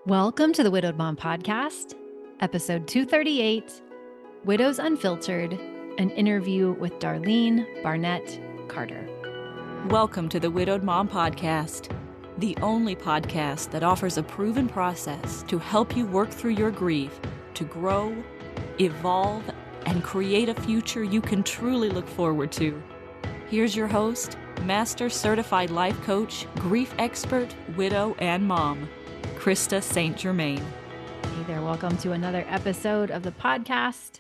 Welcome to the Widowed Mom Podcast, episode 238, Widows Unfiltered, an interview with Darlene Barnett Carter. Welcome to the Widowed Mom Podcast, the only podcast that offers a proven process to help you work through your grief, to grow, evolve, and create a future you can truly look forward to. Here's your host, Master Certified Life Coach, Grief Expert, Widow, and Mom, Krista St-Germain. Hey there, welcome to another episode of the podcast.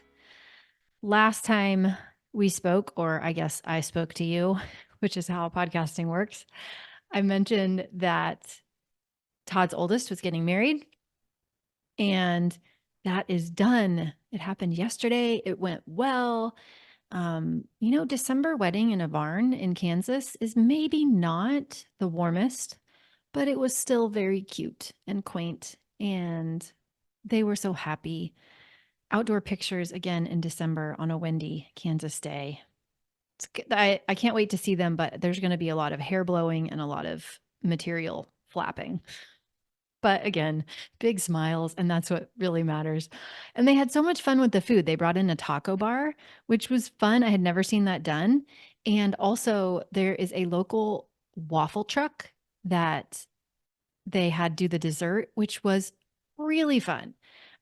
Last time we spoke, or I guess I spoke to you, which is how podcasting works, I mentioned that Todd's oldest was getting married, and that is done. It happened yesterday. It went well. December wedding in a barn in Kansas is maybe not the warmest, but it was still very cute and quaint, and they were so happy. Outdoor pictures again in December on a windy Kansas day. I can't wait to see them, but there's going to be a lot of hair blowing and a lot of material flapping. But again, big smiles, and that's what really matters. And they had so much fun with the food. They brought in a taco bar, which was fun. I had never seen that done. And also there is a local waffle truck that they had do the dessert, which was really fun.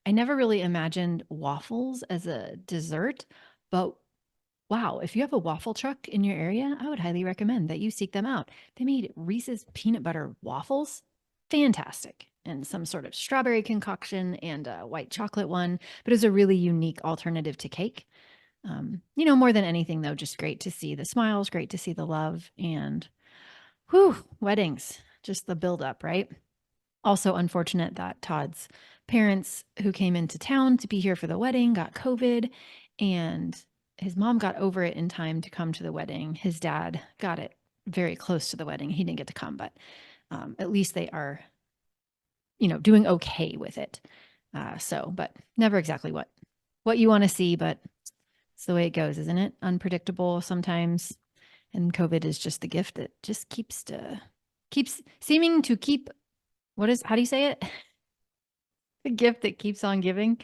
I never really imagined waffles as a dessert, but wow, if you have a waffle truck in your area, I would highly recommend that you seek them out. They made Reese's peanut butter waffles. Fantastic. And some sort of strawberry concoction and a white chocolate one, but it's a really unique alternative to cake. More than anything though, just great to see the smiles, great to see the love, and weddings, just the buildup, right? Also unfortunate that Todd's parents who came into town to be here for the wedding got COVID, and his mom got over it in time to come to the wedding. His dad got it very close to the wedding. He didn't get to come, but at least they are, doing okay with it. But never exactly what you want to see, but it's the way it goes, isn't it? Unpredictable sometimes. And COVID is just the gift that just keeps seeming to keep, how do you say it? The gift that keeps on giving.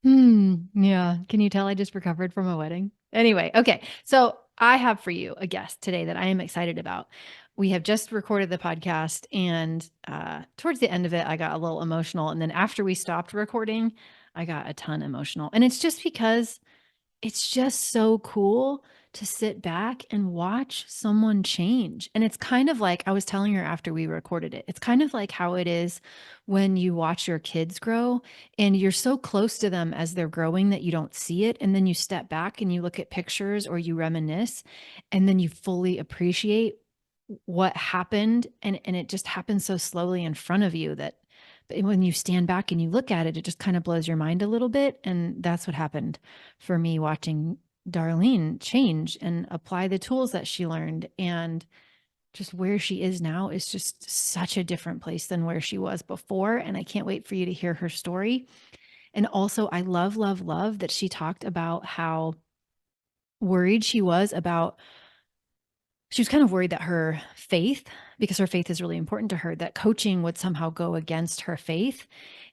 Yeah. Can you tell I just recovered from a wedding? Anyway, okay. So I have for you a guest today that I am excited about. We have just recorded the podcast, and towards the end of it, I got a little emotional. And then after we stopped recording, I got a ton emotional. And it's just because it's just so cool to sit back and watch someone change. And it's kind of like, I was telling her after we recorded it, it's kind of like how it is when you watch your kids grow and you're so close to them as they're growing that you don't see it. And then you step back and you look at pictures or you reminisce, and then you fully appreciate what happened. And it just happens so slowly in front of you that when you stand back and you look at it, it just kind of blows your mind a little bit. And that's what happened for me watching Darlene change and apply the tools that she learned. And just where she is now is just such a different place than where she was before. And I can't wait for you to hear her story. And also, I love, love, love that she talked about how worried she was about. She was kind of worried that her faith, because her faith is really important to her, that coaching would somehow go against her faith.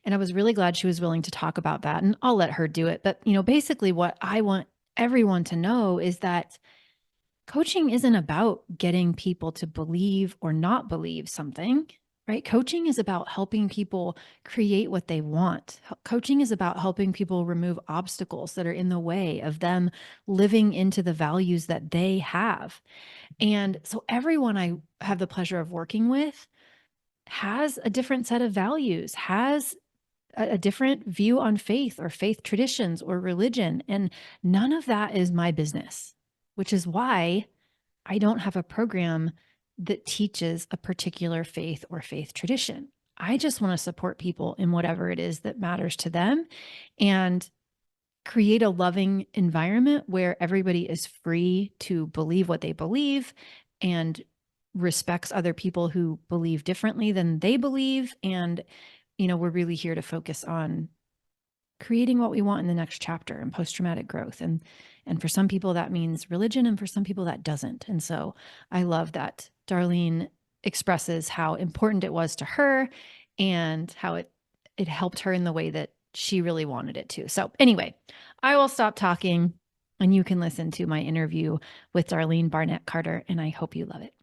And I was really glad she was willing to talk about that, and I'll let her do it. But, basically what I want everyone to know is that coaching isn't about getting people to believe or not believe something, right? Coaching is about helping people create what they want. Coaching is about helping people remove obstacles that are in the way of them living into the values that they have. And so everyone I have the pleasure of working with has a different set of values, has a different view on faith or faith traditions or religion. And none of that is my business, which is why I don't have a program that teaches a particular faith or faith tradition. I just want to support people in whatever it is that matters to them and create a loving environment where everybody is free to believe what they believe and respects other people who believe differently than they believe. And, we're really here to focus on creating what we want in the next chapter and post-traumatic growth. And for some people that means religion, and for some people that doesn't. And so I love that Darlene expresses how important it was to her and how it it helped her in the way that she really wanted it to. So anyway, I will stop talking and you can listen to my interview with Darlene Barnett Carter, and I hope you love it.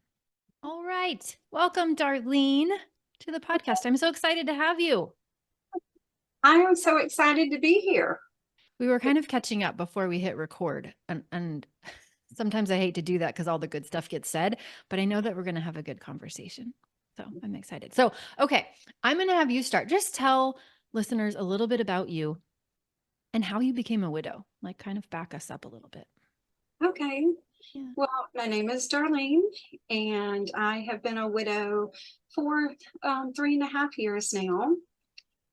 All right. Welcome, Darlene, to the podcast. I'm so excited to have you. I am so excited to be here. We were kind of catching up before we hit record, and sometimes I hate to do that because all the good stuff gets said, but I know that we're going to have a good conversation. So I'm excited. So, okay, I'm going to have you start. Just tell listeners a little bit about you and how you became a widow, like kind of back us up a little bit. Okay. Yeah. Well, my name is Darlene, and I have been a widow for 3.5 years now.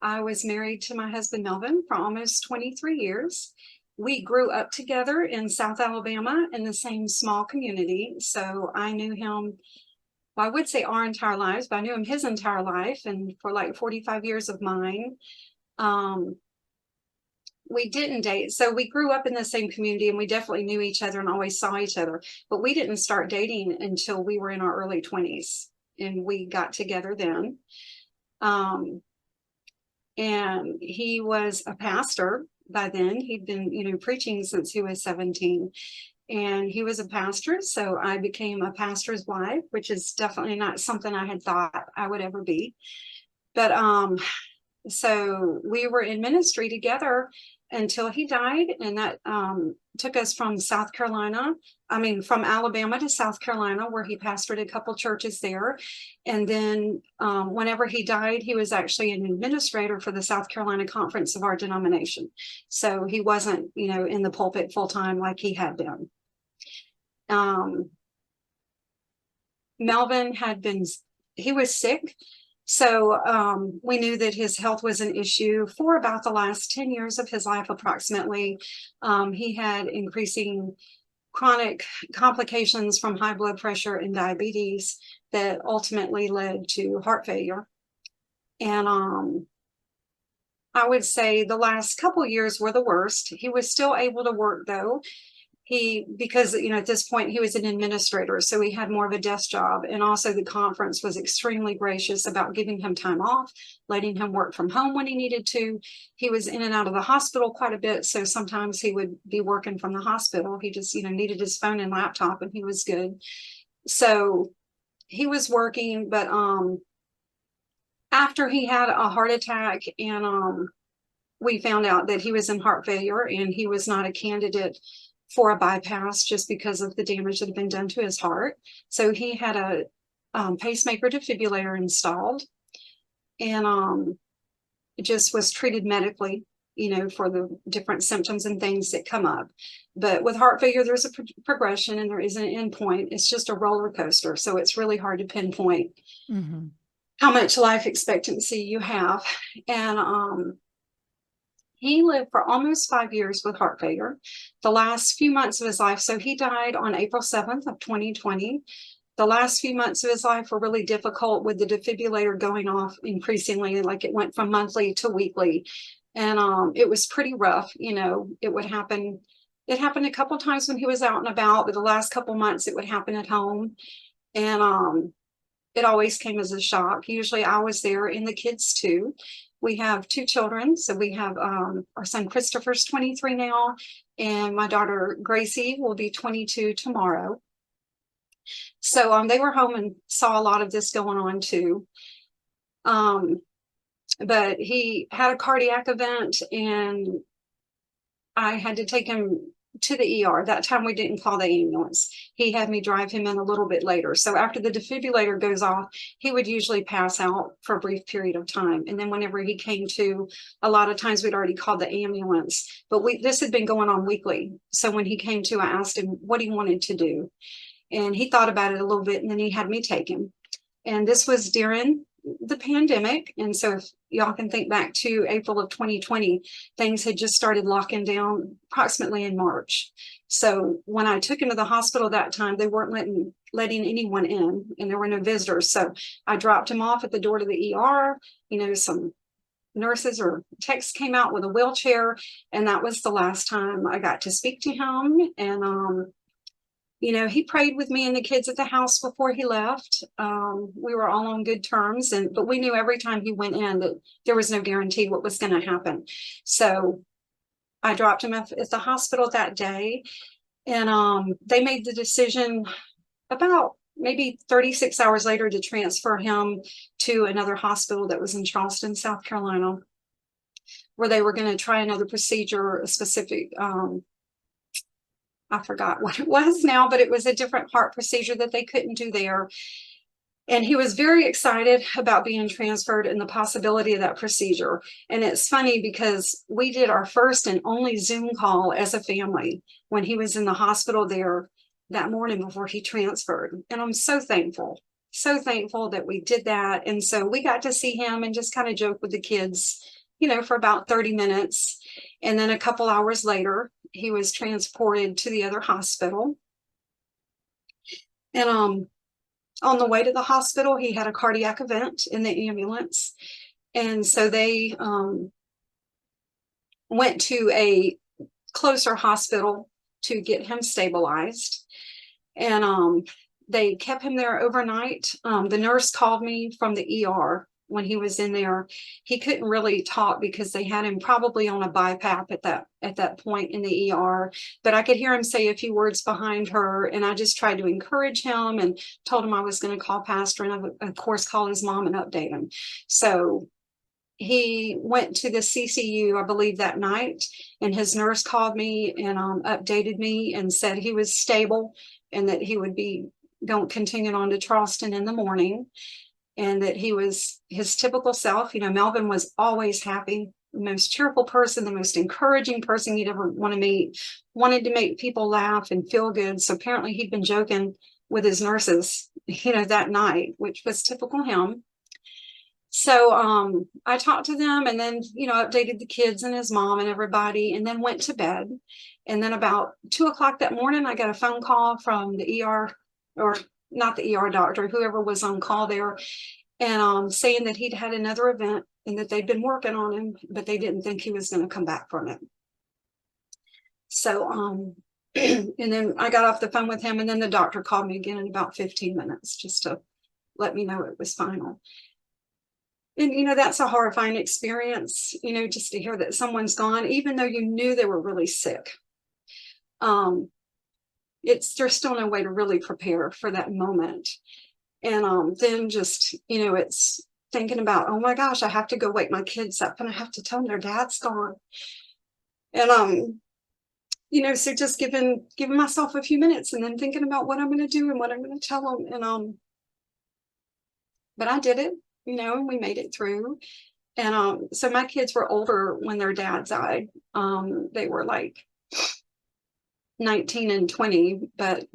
I was married to my husband, Melvin, for almost 23 years. We grew up together in South Alabama in the same small community. So I knew him, well, I would say our entire lives, but I knew him his entire life, and for like 45 years of mine. We didn't date. So we grew up in the same community and we definitely knew each other and always saw each other. But we didn't start dating until we were in our early 20s, and we got together then. And he was a pastor by then. He'd been, preaching since he was 17. And he was a pastor. So I became a pastor's wife, which is definitely not something I had thought I would ever be. But so we were in ministry together until he died, and that took us from from Alabama to South Carolina, where he pastored a couple churches there. And then whenever he died, he was actually an administrator for the South Carolina conference of our denomination. So he wasn't, in the pulpit full time like he had been. Melvin he was sick. So we knew that his health was an issue for about the last 10 years of his life, approximately. He had increasing chronic complications from high blood pressure and diabetes that ultimately led to heart failure. And I would say the last couple years were the worst. He was still able to work, though. Because at this point he was an administrator, so he had more of a desk job, and also the conference was extremely gracious about giving him time off, letting him work from home when he needed to. He was in and out of the hospital quite a bit, so sometimes he would be working from the hospital. He just needed his phone and laptop, and he was good. So he was working, but after he had a heart attack, and we found out that he was in heart failure and he was not a candidate for a bypass just because of the damage that had been done to his heart. So he had a pacemaker defibrillator installed, and just was treated medically, for the different symptoms and things that come up. But with heart failure, there's a progression and there is an end point. It's just a roller coaster. So it's really hard to pinpoint how much life expectancy you have. And he lived for almost 5 years with heart failure. The last few months of his life, so he died on April 7th of 2020. The last few months of his life were really difficult with the defibrillator going off increasingly, like it went from monthly to weekly. And it was pretty rough. It would happen. It happened a couple times when he was out and about, but the last couple months it would happen at home. And it always came as a shock. Usually I was there, and the kids too. We have 2 children. So we have our son Christopher's 23 now, and my daughter Gracie will be 22 tomorrow. So they were home and saw a lot of this going on too. But he had a cardiac event, and I had to take him to the ER. That time we didn't call the ambulance. He had me drive him in a little bit later. So after the defibrillator goes off, he would usually pass out for a brief period of time. And then whenever he came to, a lot of times we'd already called the ambulance, but this had been going on weekly. So when he came to, I asked him what he wanted to do. And he thought about it a little bit, and then he had me take him. And this was during the pandemic. And so if y'all can think back to April of 2020, things had just started locking down approximately in March. So when I took him to the hospital that time, they weren't letting anyone in, and there were no visitors. So I dropped him off at the door to the ER. Some nurses or techs came out with a wheelchair, and that was the last time I got to speak to him. And he prayed with me and the kids at the house before he left. We were all on good terms, but we knew every time he went in that there was no guarantee what was going to happen. So I dropped him at the hospital that day, and they made the decision about maybe 36 hours later to transfer him to another hospital that was in Charleston, South Carolina, where they were going to try another procedure, a specific, I forgot what it was now, but it was a different heart procedure that they couldn't do there. And he was very excited about being transferred and the possibility of that procedure. And it's funny because we did our first and only Zoom call as a family when he was in the hospital there that morning before he transferred. And I'm so thankful that we did that. And so we got to see him and just kind of joke with the kids, for about 30 minutes. And then a couple hours later, he was transported to the other hospital. And on the way to the hospital, he had a cardiac event in the ambulance. And so they went to a closer hospital to get him stabilized. And they kept him there overnight. The nurse called me from the ER when he was in there. He couldn't really talk because they had him probably on a BiPAP at that point in the ER, but I could hear him say a few words behind her, and I just tried to encourage him and told him I was going to call pastor and of course call his mom and update him. So he went to the CCU, I believe, that night, and his nurse called me and updated me and said he was stable and that he would be continuing on to Charleston in the morning, and that he was his typical self. Melvin was always happy, the most cheerful person, the most encouraging person you'd ever want to meet, wanted to make people laugh and feel good. So apparently he'd been joking with his nurses, that night, which was typical him. So I talked to them and then, updated the kids and his mom and everybody, and then went to bed. And then about 2:00 that morning, I got a phone call from the ER, or not the ER doctor, whoever was on call there, and saying that he'd had another event and that they'd been working on him, but they didn't think he was going to come back from it. So, and then I got off the phone with him, and then the doctor called me again in about 15 minutes just to let me know it was final. And, that's a horrifying experience, just to hear that someone's gone, even though you knew they were really sick. There's still no way to really prepare for that moment. And then just, it's thinking about, oh my gosh, I have to go wake my kids up and I have to tell them their dad's gone. And, so just giving myself a few minutes and then thinking about what I'm going to do and what I'm going to tell them. And, but I did it, and we made it through. And, so my kids were older when their dad died. They were like 19 and 20, but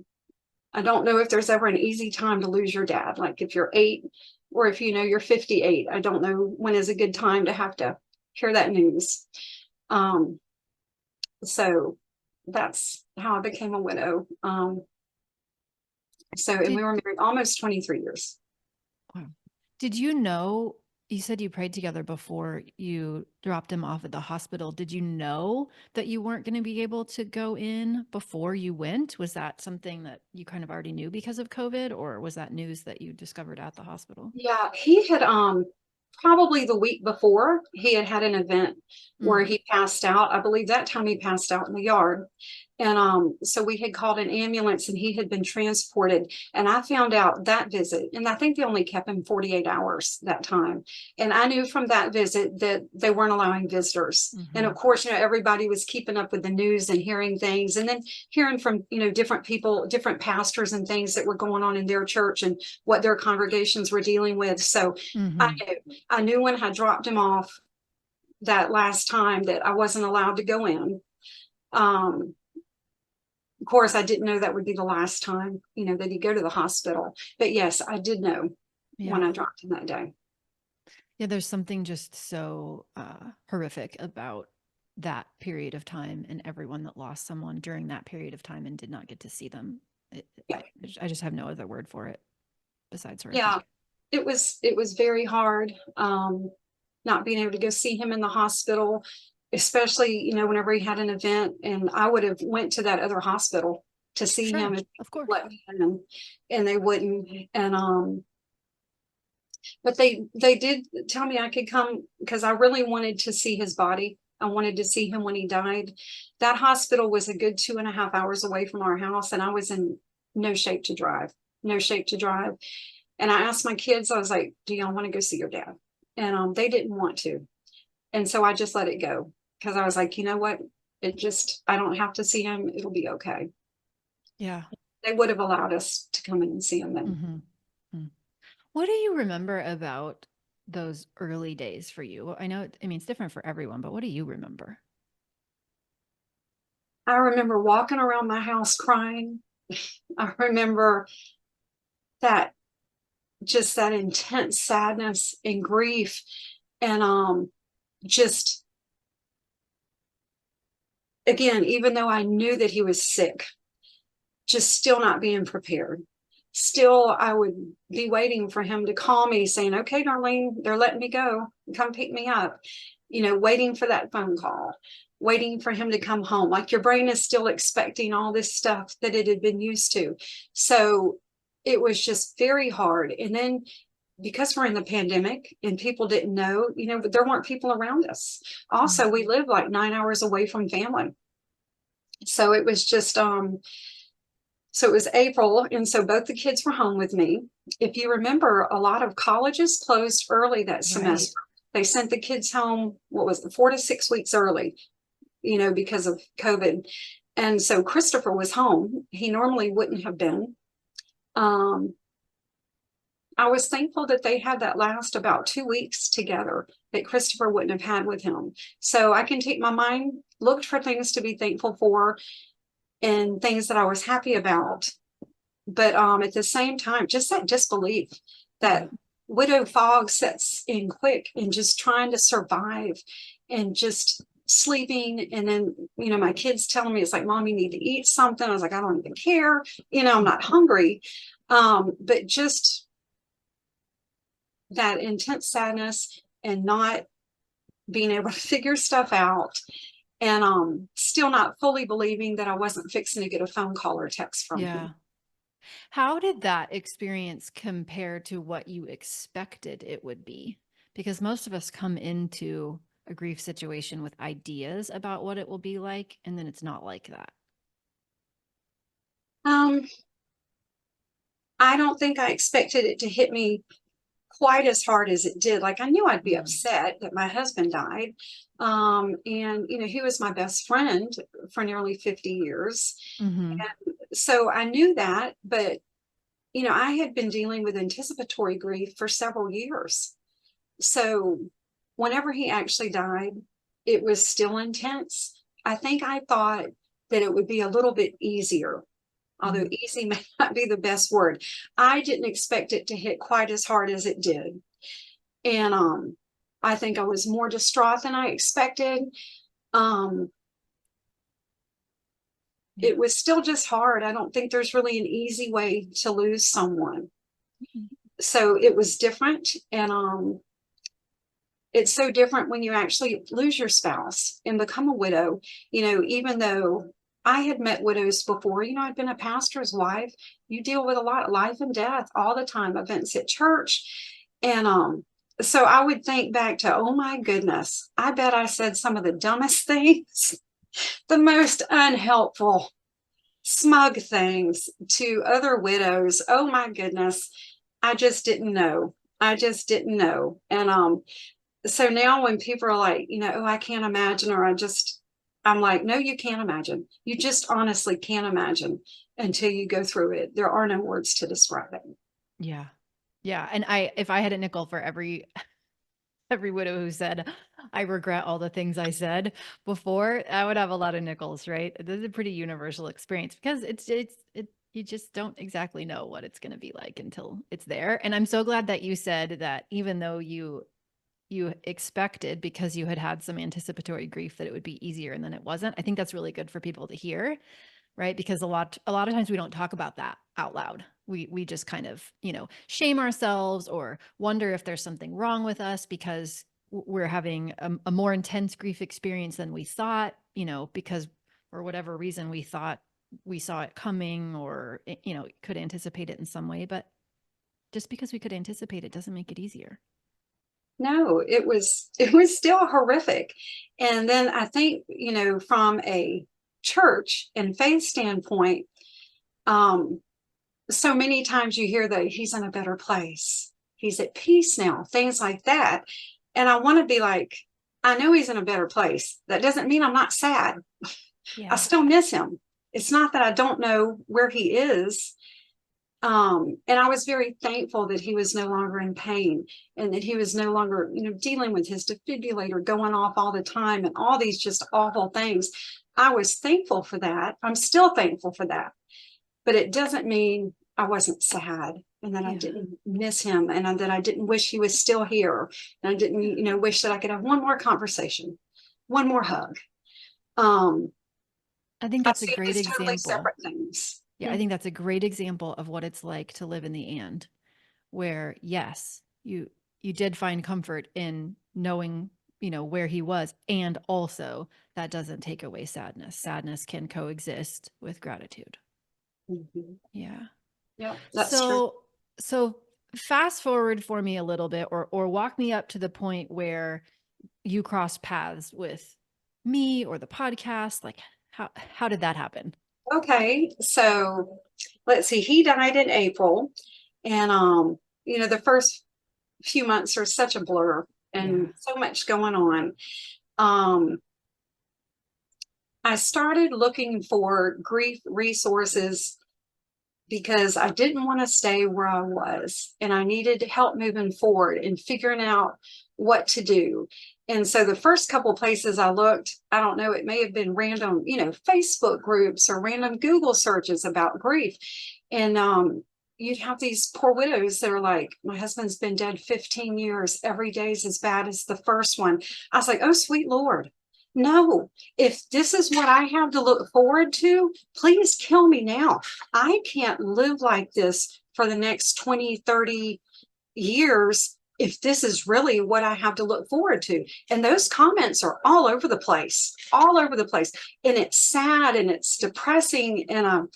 I don't know if there's ever an easy time to lose your dad. Like if you're 8 or if you're 58, I don't know when is a good time to have to hear that news. So that's how I became a widow. And we were married almost 23 years. Wow. Did you said you prayed together before you dropped him off at the hospital. Did you know that you weren't going to be able to go in before you went? Was that something that you kind of already knew because of COVID, or was that news that you discovered at the hospital? Yeah, he had probably the week before he had an event where he passed out. I believe that time he passed out in the yard. And so we had called an ambulance and he had been transported. And I found out that visit, and I think they only kept him 48 hours that time. And I knew from that visit that they weren't allowing visitors. Mm-hmm. And of course, everybody was keeping up with the news and hearing things, and then hearing from, different people, different pastors and things that were going on in their church and what their congregations were dealing with. So I knew when I dropped him off that last time that I wasn't allowed to go in. Of course, I didn't know that would be the last time, that he'd go to the hospital. But yes, I did know when I dropped him that day. Yeah, there's something just so horrific about that period of time and everyone that lost someone during that period of time and did not get to see them. I just have no other word for it besides horrific. Yeah, it was very hard not being able to go see him in the hospital, especially, whenever he had an event, and I would have went to that other hospital to see Sure. him and Of course. let me in, and they wouldn't. And but they did tell me I could come because I really wanted to see his body. I wanted to see him when he died. That hospital was a good 2.5 hours away from our house, and I was in no shape to drive, no shape to drive. And I asked my kids, I was like, do y'all want to go see your dad? And they didn't want to. And so I just let it go because I was like, you know what? I don't have to see him. It'll be okay. Yeah. They would have allowed us to come in and see him then. Mm-hmm. What do you remember about those early days for you? I know, I mean, it's different for everyone, but what do you remember? I remember walking around my house crying. I remember that just that intense sadness and grief and just again, even though I knew that he was sick, just still not being prepared. Still, I would be waiting for him to call me saying, okay, Darlene, they're letting me go. Come pick me up. You know, waiting for that phone call, waiting for him to come home. Like your brain is still expecting all this stuff that it had been used to. So it was just very hard. And then because we're in the pandemic and people didn't know, you know, but there weren't people around us. Also, we lived like 9 hours away from family. So it was just so it was April, and so both the kids were home with me. If you remember, a lot of colleges closed early that semester. They sent the kids home, what was it, 4 to 6 weeks early, you know, because of COVID. And so Christopher was home. He normally wouldn't have been. I was thankful that they had that last about 2 weeks together that Christopher wouldn't have had with him. So I can take my mind, looked for things to be thankful for and things that I was happy about. But at the same time, just that disbelief that widow fog sets in quick and just trying to survive and just sleeping. And then, you know, my kids telling me, it's like, Mom, you need to eat something. I was like, I don't even care. You know, I'm not hungry. But just that intense sadness and not being able to figure stuff out and still not fully believing that I wasn't fixing to get a phone call or text from him. How did that experience compare to what you expected it would be? Because most of us come into a grief situation with ideas about what it will be like, and then it's not like that. I don't think I expected it to hit me quite as hard as it did. Like I knew I'd be upset that my husband died. And you know, he was my best friend for nearly 50 years. And so I knew that, but you know, I had been dealing with anticipatory grief for several years. So whenever he actually died, it was still intense. I think I thought that it would be a little bit easier, although easy may not be the best word. I didn't expect it to hit quite as hard as it did. And I think I was more distraught than I expected. It was still just hard. I don't think there's really an easy way to lose someone. So it was different. And it's so different when you actually lose your spouse and become a widow. You know, even though I had met widows before, you know, I'd been a pastor's wife. You deal with a lot of life and death all the time, events at church. And so I would think back to, oh my goodness, I bet I said some of the dumbest things, the most unhelpful, smug things to other widows. Oh my goodness. I just didn't know. I just didn't know. And so now when people are like, you know, oh, I can't imagine, or I'm like, no, you can't imagine. You just honestly can't imagine until you go through it. There are no words to describe it. Yeah. Yeah. And if I had a nickel for every widow who said, I regret all the things I said before, I would have a lot of nickels, right? This is a pretty universal experience because you just don't exactly know what it's going to be like until it's there. And I'm so glad that you said that even though you expected, because you had some anticipatory grief, that it would be easier and then it wasn't. I think that's really good for people to hear, right? Because a lot of times we don't talk about that out loud. We just kind of, you know, shame ourselves or wonder if there's something wrong with us because we're having a more intense grief experience than we thought, you know, because for whatever reason we thought we saw it coming or, could anticipate it in some way. But just because we could anticipate it doesn't make it easier. No, it was still horrific. And then I think, from a church and faith standpoint, so many times you hear that he's in a better place. He's at peace now, things like that. And I want to be like, I know he's in a better place. That doesn't mean I'm not sad. Yeah. I still miss him. It's not that I don't know where he is. And I was very thankful that he was no longer in pain and that he was no longer, dealing with his defibrillator going off all the time and all these just awful things. I was thankful for that. I'm still thankful for that. But it doesn't mean I wasn't sad and that I didn't miss him and that I didn't wish he was still here. And I didn't, wish that I could have one more conversation, one more hug. I think that's a great example. Totally separate things. Yeah, I think that's a great example of what it's like to live in the and, where yes, you did find comfort in knowing, where he was, and also that doesn't take away sadness. Sadness can coexist with gratitude. Mm-hmm. Yeah. Yeah, that's true. So fast forward for me a little bit, or walk me up to the point where you crossed paths with me or the podcast. Like how did that happen? Okay, so let's see. He died in April, and the first few months are such a blur and so much going on. I started looking for grief resources because I didn't want to stay where I was, and I needed help moving forward and figuring out what to do. And so the first couple places I looked, I don't know, it may have been random, Facebook groups or random Google searches about grief. And you'd have these poor widows that are like, my husband's been dead 15 years. Every day is as bad as the first one. I was like, oh, sweet Lord. No, if this is what I have to look forward to, please kill me now. I can't live like this for the next 20, 30 years if this is really what I have to look forward to. And those comments are all over the place. And it's sad and it's depressing. And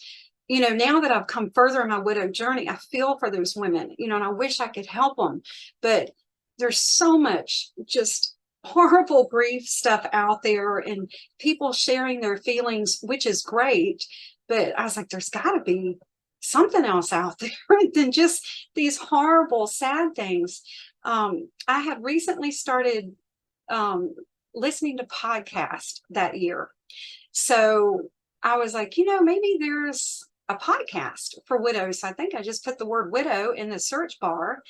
now that I've come further in my widow journey, I feel for those women, and I wish I could help them. But there's so much just horrible grief stuff out there and people sharing their feelings, which is great. But I was like, there's got to be something else out there than just these horrible, sad things. I had recently started listening to podcasts that year. So I was like, maybe there's a podcast for widows. I think I just put the word widow in the search bar,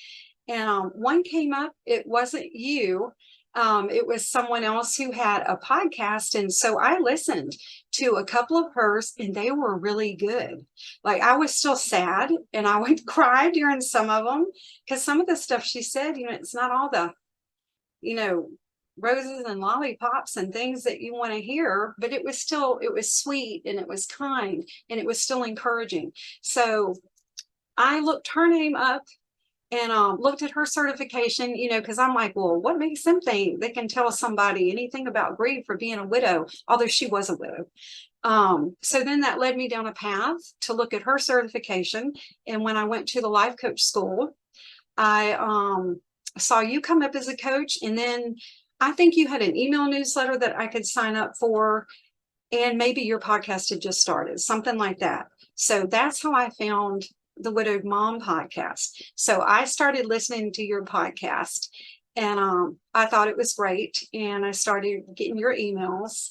and one came up. It wasn't you. It was someone else who had a podcast. And so I listened to a couple of hers and they were really good. Like I was still sad and I would cry during some of them because some of the stuff she said, it's not all the, roses and lollipops and things that you want to hear, but it was sweet and it was kind and it was still encouraging. So I looked her name up and looked at her certification, because I'm like, well, what makes them think they can tell somebody anything about grief for being a widow, although she was a widow. So then that led me down a path to look at her certification. And when I went to the life coach school, I saw you come up as a coach. And then I think you had an email newsletter that I could sign up for. And maybe your podcast had just started, something like that. So that's how I found the Widowed Mom podcast. So I started listening to your podcast and I thought it was great. And I started getting your emails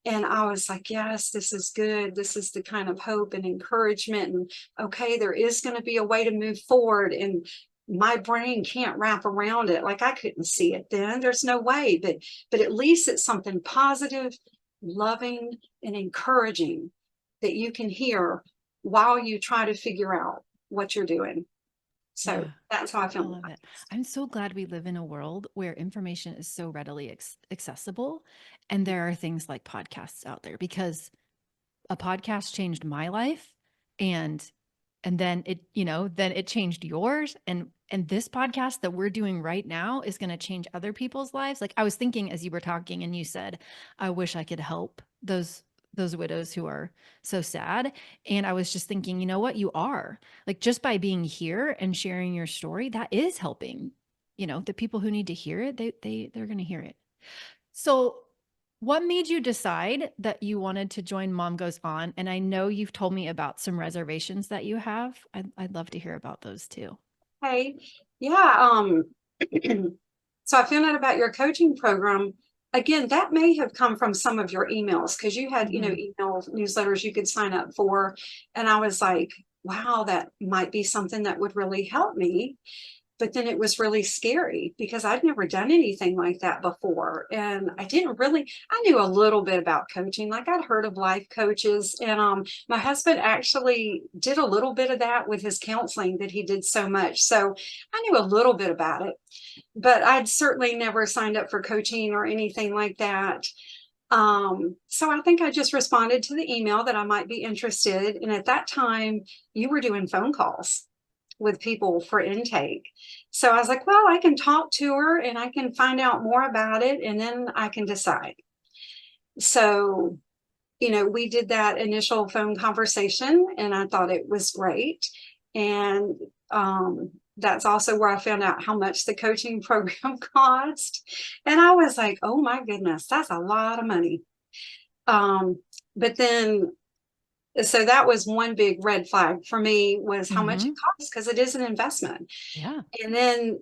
and I was like, yes, this is good. This is the kind of hope and encouragement. And okay, there is going to be a way to move forward. And my brain can't wrap around it. Like I couldn't see it then. There's no way, but at least it's something positive, loving, and encouraging that you can hear while you try to figure out what you're doing. So that's how I feel. I love it. I'm so glad we live in a world where information is so readily accessible. And there are things like podcasts out there, because a podcast changed my life and then it changed yours. And this podcast that we're doing right now is going to change other people's lives. Like I was thinking as you were talking and you said, I wish I could help those those widows who are so sad. And I was just thinking, you know what? You are, like, just by being here and sharing your story, that is helping. The people who need to hear it, they're going to hear it. So, what made you decide that you wanted to join Mom Goes On? And I know you've told me about some reservations that you have. I'd love to hear about those too. Hey, yeah. So I found out about your coaching program. Again, that may have come from some of your emails because you had, Mhm. email newsletters you could sign up for. And I was like, wow, that might be something that would really help me. But then it was really scary because I'd never done anything like that before. And I knew a little bit about coaching. Like, I'd heard of life coaches. And my husband actually did a little bit of that with his counseling that he did so much. So I knew a little bit about it, but I'd certainly never signed up for coaching or anything like that. So I think I just responded to the email that I might be interested. And at that time, you were doing phone calls with people for intake. So I was like, well, I can talk to her and I can find out more about it and then I can decide. So, we did that initial phone conversation and I thought it was great. And that's also where I found out how much the coaching program cost. And I was like, oh my goodness, that's a lot of money. But then so that was one big red flag for me, was how much it Mhm. costs, because it is an investment. Yeah. And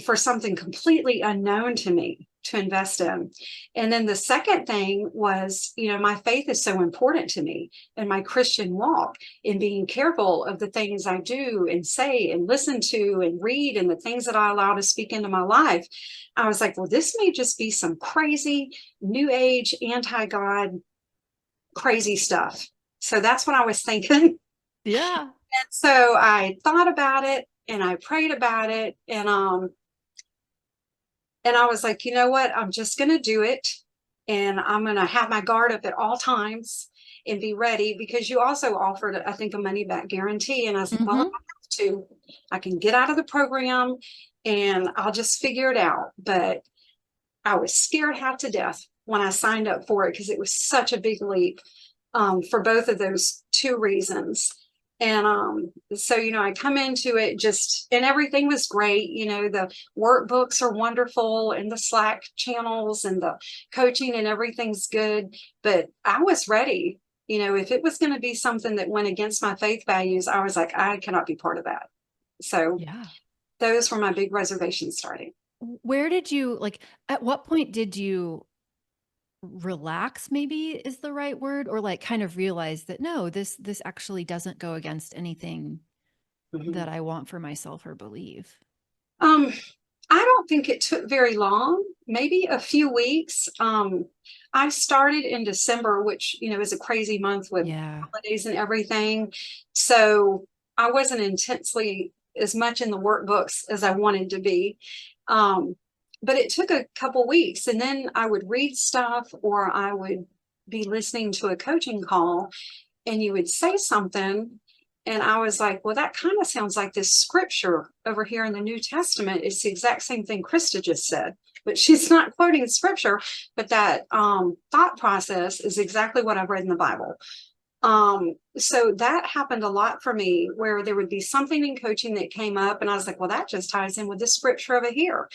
for something completely unknown to me to invest in. And then the second thing was, my faith is so important to me and my Christian walk, in being careful of the things I do and say and listen to and read and the things that I allow to speak into my life. I was like, well, this may just be some crazy new age, anti-God, crazy stuff. So that's what I was thinking. Yeah. And so I thought about it and I prayed about it. And I was like, you know what? I'm just going to do it. And I'm going to have my guard up at all times and be ready, because you also offered, I think, a money back guarantee. And I was like, well, if Mhm. I have to, I can get out of the program and I'll just figure it out. But I was scared half to death when I signed up for it, because it was such a big leap, for both of those two reasons. And so, I come into it and everything was great. The workbooks are wonderful and the Slack channels and the coaching and everything's good. But I was ready. If it was going to be something that went against my faith values, I was like, I cannot be part of that. So Yeah. those were my big reservations starting. Where did you, like, at what point did you relax, maybe is the right word, or like kind of realize that no, this actually doesn't go against anything Mhm. that I want for myself or believe? Um, I don't think it took very long, maybe a few weeks. I started in December, which, is a crazy month with Yeah. holidays and everything. So I wasn't intensely as much in the workbooks as I wanted to be. Um, but it took a couple weeks, and then I would read stuff or I would be listening to a coaching call and you would say something. And I was like, well, that kind of sounds like this scripture over here in the New Testament. It's the exact same thing Krista just said, but she's not quoting scripture. But that thought process is exactly what I've read in the Bible. So that happened a lot for me, where there would be something in coaching that came up, and I was like, well, that just ties in with this scripture over here.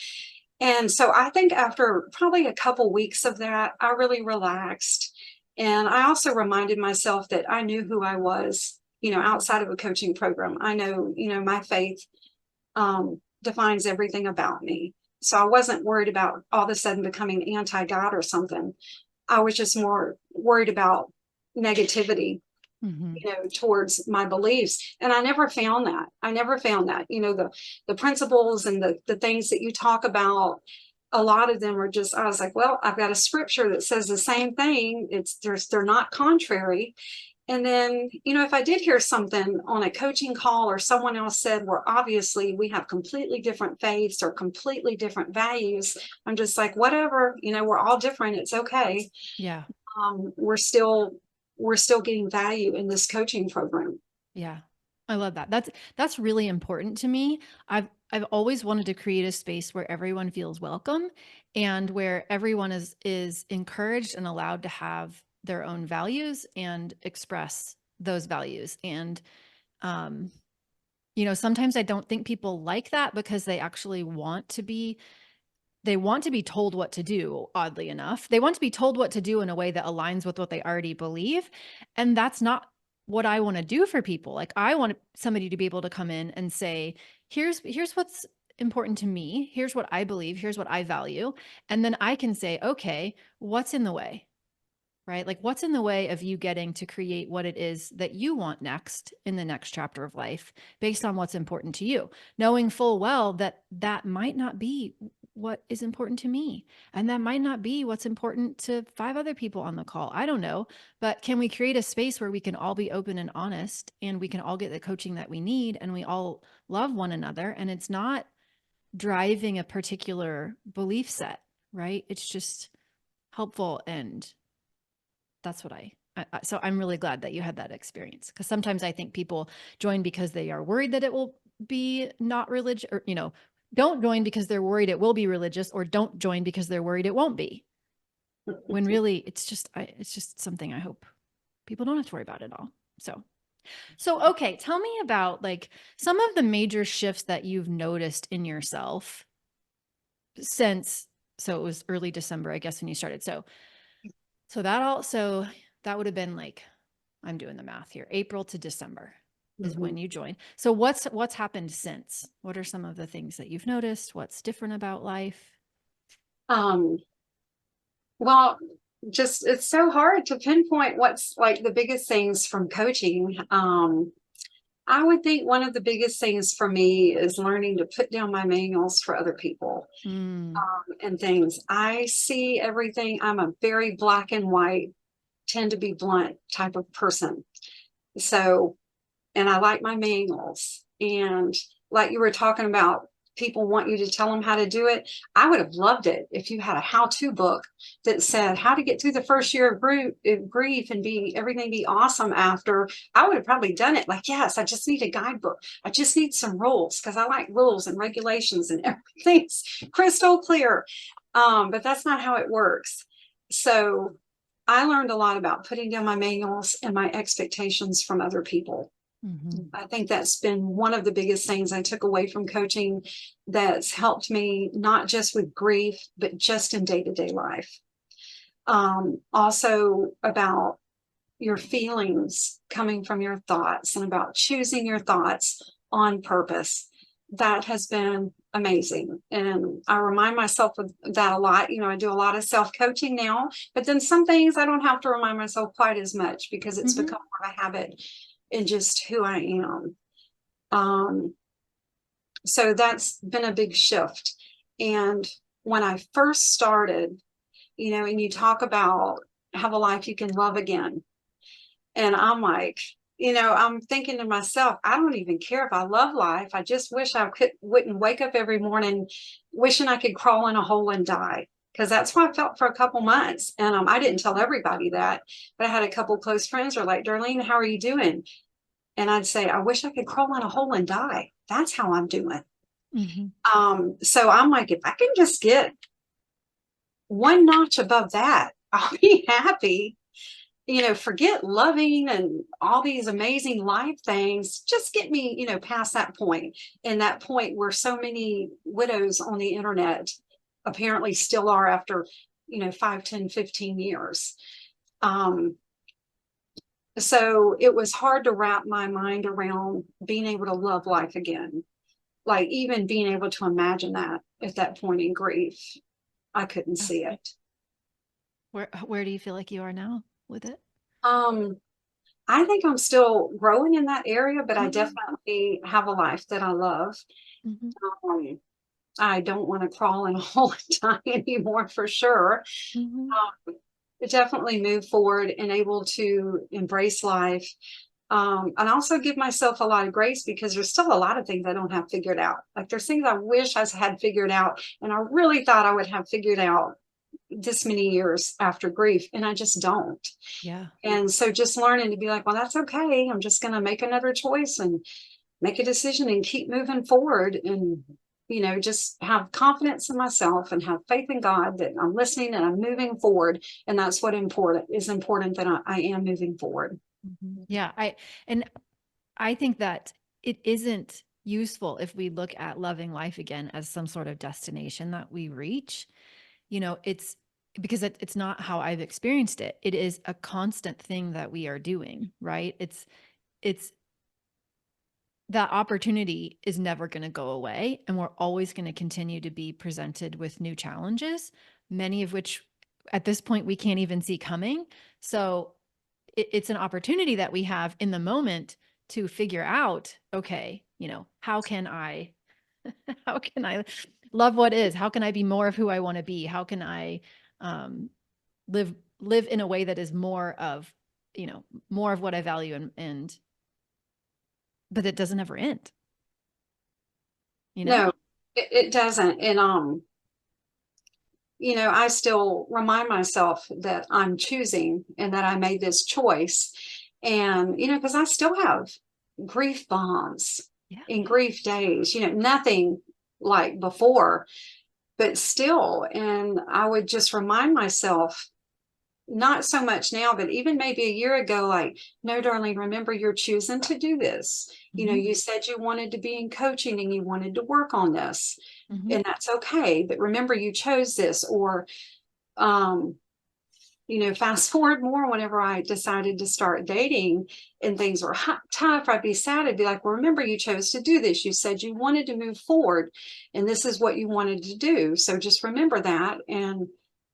And so I think after probably a couple weeks of that, I really relaxed. And I also reminded myself that I knew who I was, outside of a coaching program. I know, my faith defines everything about me. So I wasn't worried about all of a sudden becoming anti-God or something. I was just more worried about negativity, Mhm. towards my beliefs. And I never found that. The principles and the things that you talk about, a lot of them are just, I was like, well, I've got a scripture that says the same thing. They're not contrary. And then, if I did hear something on a coaching call or someone else said, well, obviously we have completely different faiths or completely different values, I'm just like, whatever, we're all different. It's okay. Yeah. We're still getting value in this coaching program. Yeah. I love that. That's really important to me. I've always wanted to create a space where everyone feels welcome and where everyone is encouraged and allowed to have their own values and express those values. And, sometimes I don't think people like that because they actually want to be told what to do, oddly enough. They want to be told what to do in a way that aligns with what they already believe. And that's not what I want to do for people. Like, I want somebody to be able to come in and say, here's what's important to me. Here's what I believe. Here's what I value. And then I can say, okay, what's in the way? Right? Like, what's in the way of you getting to create what it is that you want next in the next chapter of life based on what's important to you, knowing full well that that might not be what is important to me. And that might not be what's important to 5 other people on the call. I don't know. But can we create a space where we can all be open and honest, and we can all get the coaching that we need, and we all love one another, and it's not driving a particular belief set, right? It's just helpful. And that's what so I'm really glad that you had that experience, because sometimes I think people join because they are worried that it will be not religious, or, don't join because they're worried it will be religious, or don't join because they're worried it won't be. When really it's just something I hope people don't have to worry about at all. So, okay, tell me about like some of the major shifts that you've noticed in yourself since, so it was early December, I guess, when you started. So that would have been like, I'm doing the math here, April to December is when you joined. So what's happened since? What are some of the things that you've noticed? What's different about life? Well, just it's so hard to pinpoint what's like the biggest things from coaching. I would think one of the biggest things for me is learning to put down my manuals for other people, and things. I see everything. I'm a very black and white, tend to be blunt type of person. So, and I like my manuals. And like you were talking about, people want you to tell them how to do it. I would have loved it if you had a how-to book that said how to get through the first year of grief and everything be awesome after. I would have probably done it. Like, yes, I just need a guidebook. I just need some rules, because I like rules and regulations and everything's crystal clear. But that's not how it works. So I learned a lot about putting down my manuals and my expectations from other people. I think that's been one of the biggest things I took away from coaching that's helped me, not just with grief, but just in day-to-day life. Also about your feelings coming from your thoughts, and about choosing your thoughts on purpose. That has been amazing. And I remind myself of that a lot. I do a lot of self-coaching now, but then some things I don't have to remind myself quite as much, because it's become more of a habit in just who I am. So that's been a big shift. And when I first started, and you talk about have a life you can love again. And I'm like, I'm thinking to myself, I don't even care if I love life. I just wish I wouldn't wake up every morning wishing I could crawl in a hole and die. Because that's how I felt for a couple months. And I didn't tell everybody that, but I had a couple close friends who were like, Darlene, how are you doing? And I'd say, I wish I could crawl in a hole and die. That's how I'm doing. So I'm like, if I can just get one notch above that, I'll be happy. Forget loving and all these amazing life things. Just get me, past that point. And that point where so many widows on the internet apparently still are after, 5, 10, 15 years. So it was hard to wrap my mind around being able to love life again. Like, even being able to imagine that at that point in grief, I couldn't see it. Where do you feel like you are now with it? I think I'm still growing in that area, but I definitely have a life that I love. I don't want to crawl in a hole and die anymore, for sure. Definitely move forward and able to embrace life. And also give myself a lot of grace, because there's still a lot of things I don't have figured out. Like, there's things I wish I had figured out, and I really thought I would have figured out this many years after grief, and I just don't. Yeah. And so just learning to be like, well, that's okay. I'm just going to make another choice and make a decision and keep moving forward. And just have confidence in myself and have faith in God that I'm listening and I'm moving forward. And that's what is important that I am moving forward. Yeah. I think that it isn't useful if we look at loving life again as some sort of destination that we reach. It's because it's not how I've experienced it. It is a constant thing that we are doing, right? It's that opportunity is never going to go away. And we're always going to continue to be presented with new challenges, many of which at this point we can't even see coming. So it's an opportunity that we have in the moment to figure out, okay, how can I, how can I love what is? How can I be more of who I want to be? How can I live in a way that is more of what I value but it doesn't ever end. No, it doesn't. And, I still remind myself that I'm choosing and that I made this choice. And, because I still have grief bombs and grief days, nothing like before, but still. And I would just remind myself, not so much now, but even maybe a year ago, like, no, Darlene, remember you're choosing to do this. You said you wanted to be in coaching and you wanted to work on this, and that's okay. But remember, you chose this. Or, fast forward more, whenever I decided to start dating and things were tough, I'd be sad. I'd be like, well, remember, you chose to do this. You said you wanted to move forward and this is what you wanted to do. So just remember that. And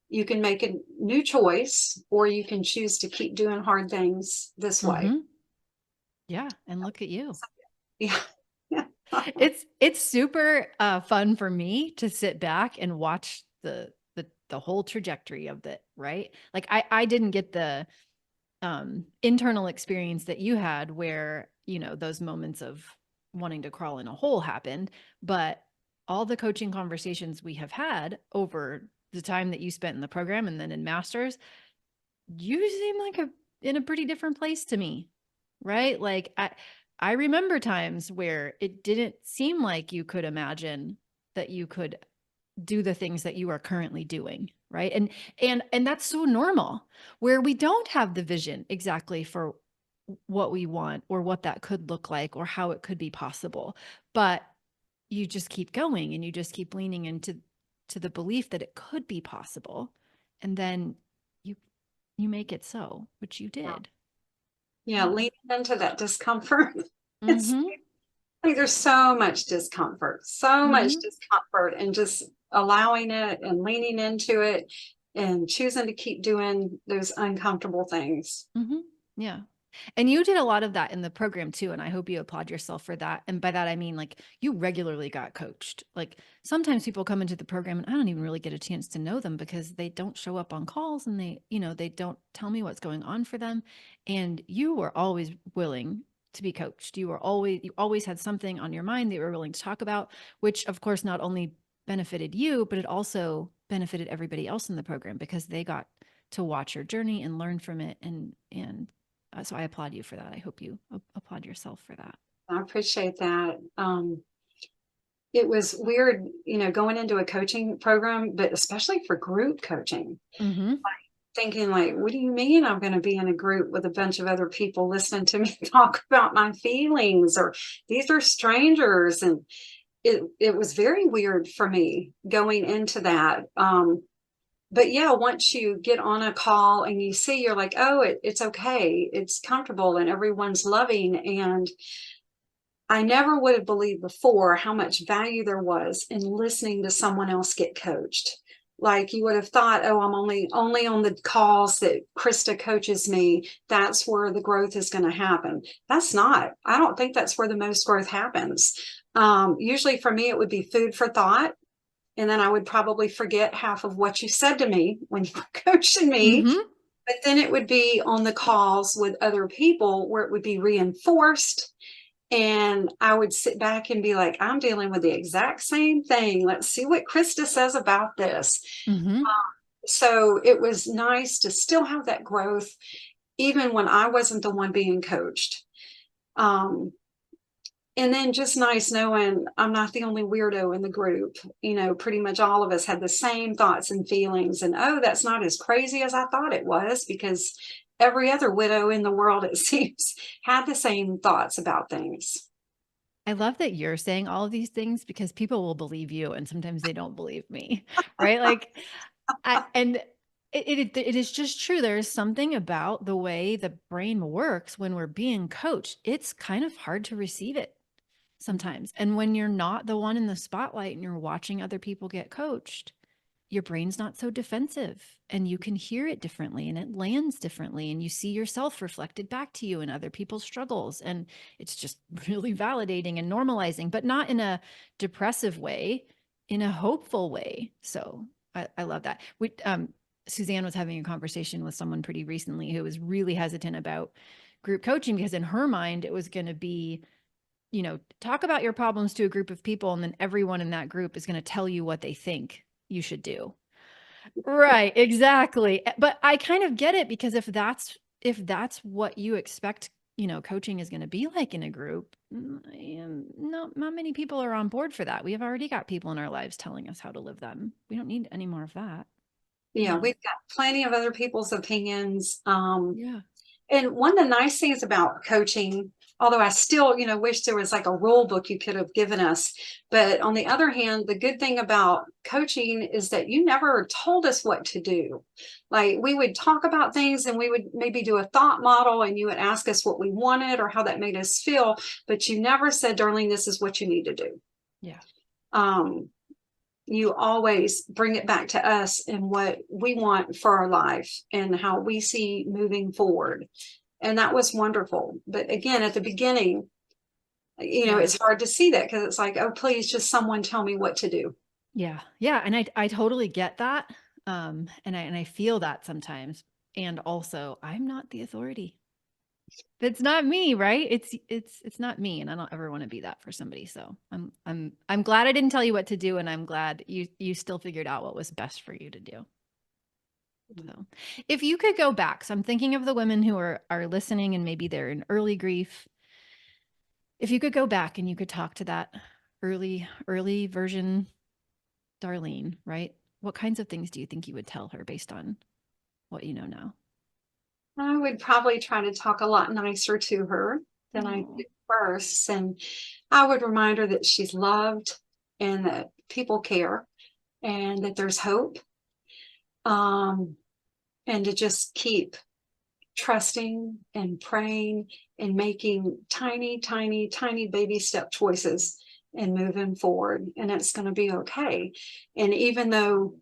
you can make a new choice, or you can choose to keep doing hard things this way. Yeah. And look at you. Yeah. It's super fun for me to sit back and watch the whole trajectory of it. Right. Like I didn't get the internal experience that you had where, those moments of wanting to crawl in a hole happened, but all the coaching conversations we have had over the time that you spent in the program and then in masters, you seem like in a pretty different place to me, right? Like I remember times where it didn't seem like you could imagine that you could do the things that you are currently doing, right? And that's so normal, where we don't have the vision exactly for what we want or what that could look like or how it could be possible, but you just keep going and you just keep leaning into the belief that it could be possible, and then you make it so, which you did. Yeah, leaning into that discomfort. It's like there's so much discomfort, and just allowing it and leaning into it and choosing to keep doing those uncomfortable things. Yeah. And you did a lot of that in the program too. And I hope you applaud yourself for that. And by that, I mean, like, you regularly got coached. Like, sometimes people come into the program and I don't even really get a chance to know them because they don't show up on calls and they don't tell me what's going on for them. And you were always willing to be coached. You always had something on your mind that you were willing to talk about, which of course not only benefited you, but it also benefited everybody else in the program because they got to watch your journey and learn from it. So I applaud you for that. I hope you applaud yourself for that. I appreciate that. It was weird, going into a coaching program, but especially for group coaching, like, thinking like, what do you mean I'm going to be in a group with a bunch of other people listening to me talk about my feelings, or these are strangers? And it was very weird for me going into that. But yeah, once you get on a call and you see, you're like, oh, it's okay. It's comfortable and everyone's loving. And I never would have believed before how much value there was in listening to someone else get coached. Like, you would have thought, oh, I'm only on the calls that Krista coaches me. That's where the growth is going to happen. That's not. I don't think that's where the most growth happens. Usually for me, it would be food for thought. And then I would probably forget half of what you said to me when you were coaching me. But then it would be on the calls with other people where it would be reinforced. And I would sit back and be like, I'm dealing with the exact same thing. Let's see what Krista says about this. So it was nice to still have that growth, even when I wasn't the one being coached. And then just nice knowing I'm not the only weirdo in the group. Pretty much all of us had the same thoughts and feelings. And oh, that's not as crazy as I thought it was, because every other widow in the world, it seems, had the same thoughts about things. I love that you're saying all of these things because people will believe you and sometimes they don't believe me, right? Like, and it is just true. There is something about the way the brain works when we're being coached. It's kind of hard to receive it sometimes. And when you're not the one in the spotlight and you're watching other people get coached, your brain's not so defensive and you can hear it differently and it lands differently and you see yourself reflected back to you in other people's struggles. And it's just really validating and normalizing, but not in a depressive way, in a hopeful way. So I love that. Suzanne was having a conversation with someone pretty recently who was really hesitant about group coaching because in her mind, it was going to be, talk about your problems to a group of people, and then everyone in that group is going to tell you what they think you should do. Right, exactly. But I kind of get it because if that's what you expect, coaching is going to be like in a group, not many people are on board for that. We have already got people in our lives telling us how to live them. We don't need any more of that. Yeah, we've got plenty of other people's opinions. Yeah. And one of the nice things about coaching, although I still, wish there was like a rule book you could have given us. But on the other hand, the good thing about coaching is that you never told us what to do. Like we would talk about things and we would maybe do a thought model and you would ask us what we wanted or how that made us feel. But you never said, Darlene, this is what you need to do. Yeah. You always bring it back to us and what we want for our life and how we see moving forward. And that was wonderful. But again, at the beginning, it's hard to see that because it's like, oh, please just someone tell me what to do. Yeah. Yeah. And I totally get that. And I feel that sometimes. And also I'm not the authority. It's not me, right? It's not me. And I don't ever want to be that for somebody. So I'm glad I didn't tell you what to do. And I'm glad you still figured out what was best for you to do. So if you could go back, so I'm thinking of the women who are listening and maybe they're in early grief. If you could go back and you could talk to that early version Darlene, right? What kinds of things do you think you would tell her based on what you know now? I would probably try to talk a lot nicer to her than I did first. And I would remind her that she's loved and that people care and that there's hope. And to just keep trusting and praying and making tiny, tiny, tiny baby step choices and moving forward. And it's going to be okay. And even though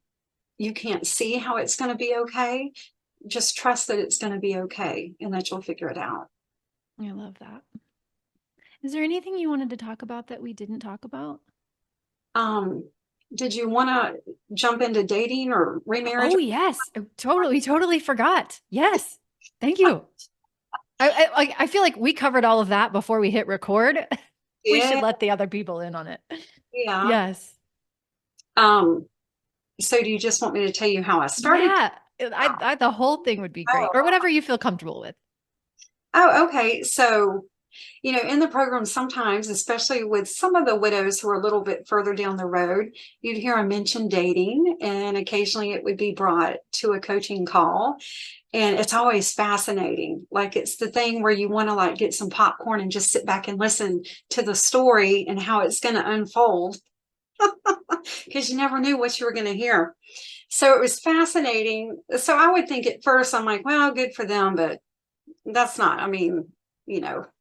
you can't see how it's going to be okay, just trust that it's going to be okay and that you'll figure it out. I love that. Is there anything you wanted to talk about that we didn't talk about? Did you want to jump into dating or remarriage? Oh, yes. I totally forgot. Yes. Thank you. I feel like we covered all of that before we hit record. We Yeah. should let the other people in on it. Yeah. Yes. So do you just want me to tell you how I started? Yeah. The whole thing would be great, or whatever you feel comfortable with. Oh, okay. So, in the program, sometimes, especially with some of the widows who are a little bit further down the road, you'd hear them mention dating, and occasionally it would be brought to a coaching call. And it's always fascinating. Like it's the thing where you want to like get some popcorn and just sit back and listen to the story and how it's going to unfold because you never knew what you were going to hear. So it was fascinating. So I would think at first, I'm like, well, good for them, but that's not, I mean,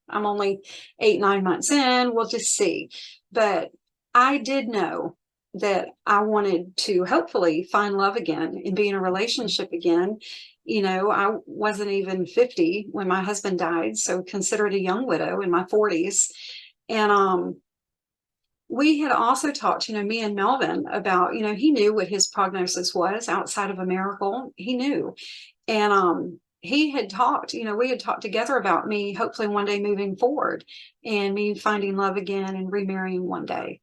I'm only 8-9 months in, we'll just see. But I did know that I wanted to hopefully find love again and be in a relationship again. I wasn't even 50 when my husband died, so considered a young widow in my 40s. And we had also talked, me and Melvin about, he knew what his prognosis was outside of a miracle. He knew. And he had talked, we had talked together about me hopefully one day moving forward and me finding love again and remarrying one day.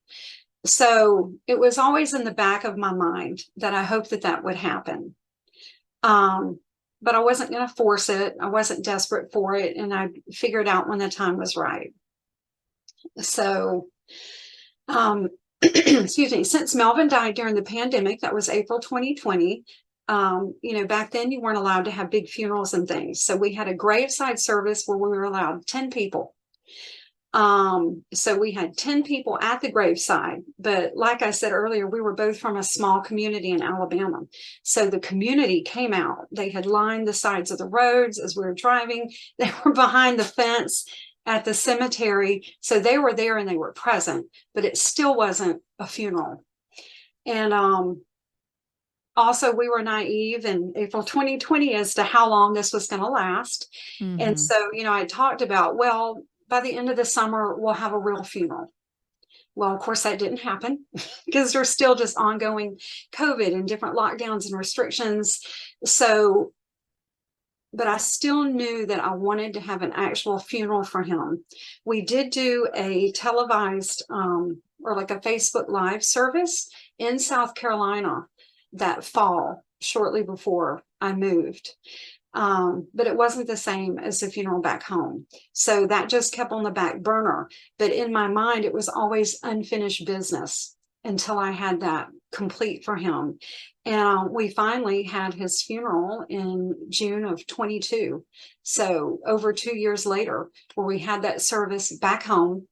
So it was always in the back of my mind that I hoped that that would happen. But I wasn't going to force it. I wasn't desperate for it. And I figured out when the time was right. So, excuse me, since Melvin died during the pandemic, that was April 2020. Back then you weren't allowed to have big funerals and things. So we had a graveside service where we were allowed 10 people. So we had 10 people at the graveside, but like I said earlier, we were both from a small community in Alabama. So the community came out. They had lined the sides of the roads as we were driving. They were behind the fence at the cemetery. So they were there and they were present, but it still wasn't a funeral. And, also, we were naive in April 2020 as to how long this was going to last. Mm-hmm. And so, I talked about, well, by the end of the summer, we'll have a real funeral. Well, of course, that didn't happen because there's still just ongoing COVID and different lockdowns and restrictions. So, but I still knew that I wanted to have an actual funeral for him. We did do a televised or like a Facebook Live service in South Carolina that fall shortly before I moved. But it wasn't the same as the funeral back home. So that just kept on the back burner. But in my mind, it was always unfinished business until I had that complete for him. And we finally had his funeral in June of 22. So over 2 years later, where we had that service back home.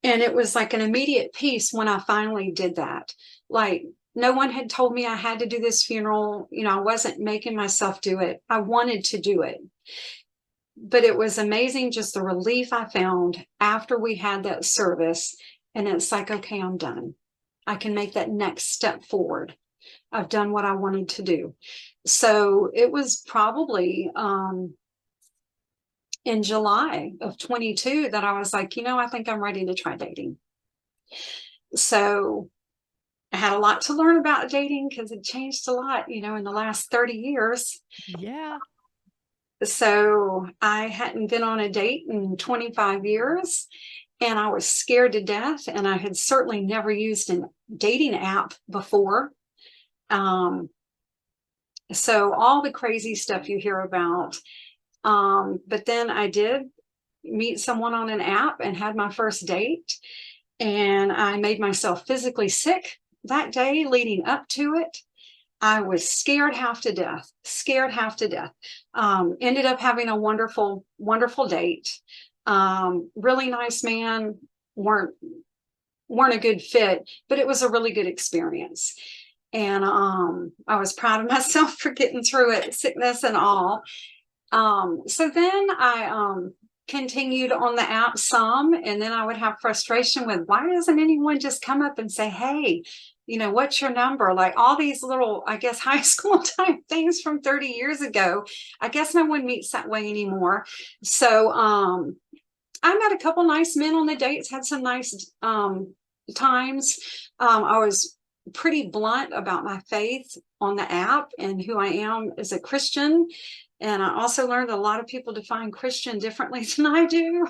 And it was like an immediate peace when I finally did that. Like, no one had told me I had to do this funeral. I wasn't making myself do it. I wanted to do it. But it was amazing just the relief I found after we had that service. And it's like, okay, I'm done. I can make that next step forward. I've done what I wanted to do. So it was probably in July of 22 that I was like, I think I'm ready to try dating. So I had a lot to learn about dating because it changed a lot, in the last 30 years. Yeah. So I hadn't been on a date in 25 years and I was scared to death. And I had certainly never used a dating app before. So all the crazy stuff you hear about. But then I did meet someone on an app and had my first date. And I made myself physically sick that day leading up to it. I was scared half to death. Ended up having a wonderful, wonderful date. Really nice man, weren't a good fit, but it was a really good experience. And I was proud of myself for getting through it, sickness and all. So then I continued on the app some, and then I would have frustration with, why doesn't anyone just come up and say, hey, what's your number? Like all these little, I guess, high school type things from 30 years ago. I guess no one meets that way anymore. So I met a couple nice men on the dates, had some nice times. I was pretty blunt about my faith on the app and who I am as a Christian. And I also learned a lot of people define Christian differently than I do.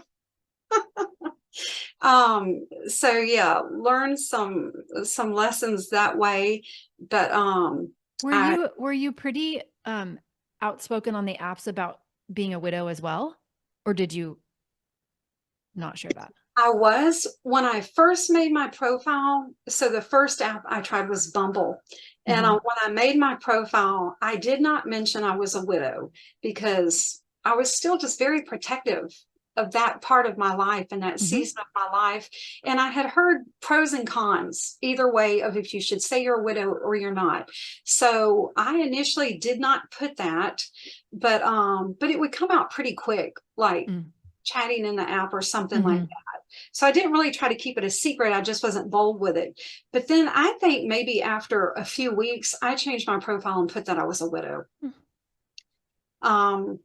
So yeah, learned some lessons that way. But were you pretty outspoken on the apps about being a widow as well? Or did you not share that? I was when I first made my profile. So the first app I tried was Bumble. And when I made my profile, I did not mention I was a widow because I was still just very protective of that part of my life and that season of my life. And I had heard pros and cons either way of if you should say you're a widow or you're not. So I initially did not put that, but it would come out pretty quick, like chatting in the app or something like that. So I didn't really try to keep it a secret. I just wasn't bold with it. But then I think maybe after a few weeks, I changed my profile and put that I was a widow. And